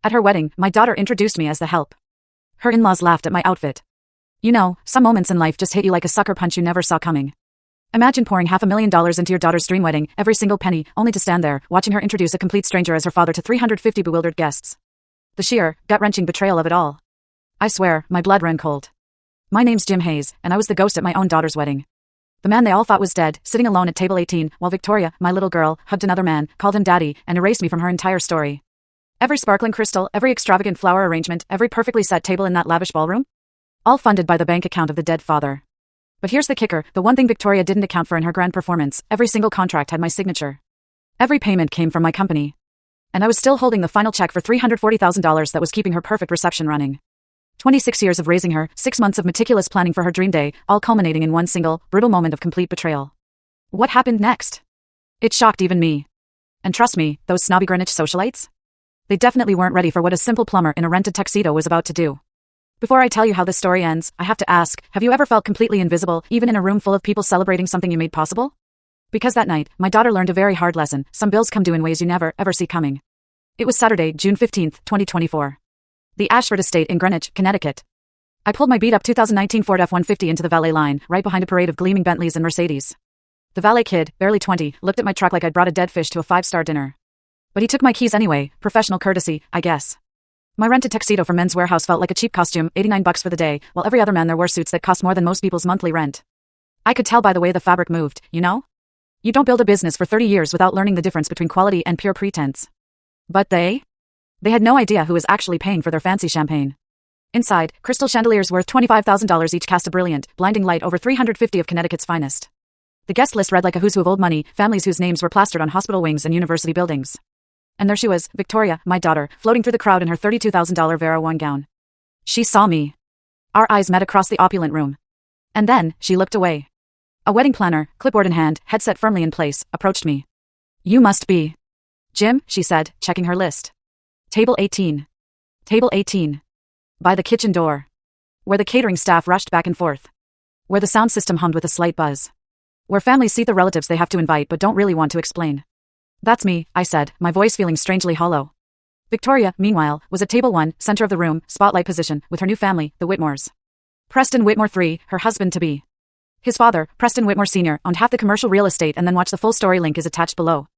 At her wedding, my daughter introduced me as the help. Her in-laws laughed at my outfit. You know, some moments in life just hit you like a sucker punch you never saw coming. Imagine pouring $500,000 into your daughter's dream wedding, every single penny, only to stand there, watching her introduce a complete stranger as her father to 350 bewildered guests. The sheer, gut-wrenching betrayal of it all. I swear, my blood ran cold. My name's Jim Hayes, and I was the ghost at my own daughter's wedding. The man they all thought was dead, sitting alone at table 18, while Victoria, my little girl, hugged another man, called him daddy, and erased me from her entire story. Every sparkling crystal, every extravagant flower arrangement, every perfectly set table in that lavish ballroom? All funded by the bank account of the dead father. But here's the kicker, the one thing Victoria didn't account for in her grand performance, every single contract had my signature. Every payment came from my company. And I was still holding the final check for $340,000 that was keeping her perfect reception running. 26 years of raising her, 6 months of meticulous planning for her dream day, all culminating in one single, brutal moment of complete betrayal. What happened next? It shocked even me. And trust me, those snobby Greenwich socialites? They definitely weren't ready for what a simple plumber in a rented tuxedo was about to do. Before I tell you how this story ends, I have to ask, have you ever felt completely invisible, even in a room full of people celebrating something you made possible? Because that night, my daughter learned a very hard lesson, some bills come due in ways you never, ever see coming. It was Saturday, June 15, 2024. The Ashford Estate in Greenwich, Connecticut. I pulled my beat-up 2019 Ford F-150 into the valet line, right behind a parade of gleaming Bentleys and Mercedes. The valet kid, barely 20, looked at my truck like I'd brought a dead fish to a 5-star dinner. But he took my keys anyway, professional courtesy, I guess. My rented tuxedo from Men's Warehouse felt like a cheap costume, $89 for the day, while every other man there wore suits that cost more than most people's monthly rent. I could tell by the way the fabric moved, you know? You don't build a business for 30 years without learning the difference between quality and pure pretense. But they had no idea who was actually paying for their fancy champagne. Inside, crystal chandeliers worth $25,000 each cast a brilliant, blinding light over 350 of Connecticut's finest. The guest list read like a who's who of old money, families whose names were plastered on hospital wings and university buildings. And there she was, Victoria, my daughter, floating through the crowd in her $32,000 Vera Wang gown. She saw me. Our eyes met across the opulent room. And then, she looked away. A wedding planner, clipboard in hand, headset firmly in place, approached me. You must be Jim, she said, checking her list. Table 18. Table 18. By the kitchen door. Where the catering staff rushed back and forth. Where the sound system hummed with a slight buzz. Where families see the relatives they have to invite but don't really want to explain. That's me, I said, my voice feeling strangely hollow. Victoria, meanwhile, was at table 1, center of the room, spotlight position, with her new family, the Whitmores. Preston Whitmore III, her husband-to-be. His father, Preston Whitmore Sr., owned half the commercial real estate, and then watch the full story link is attached below.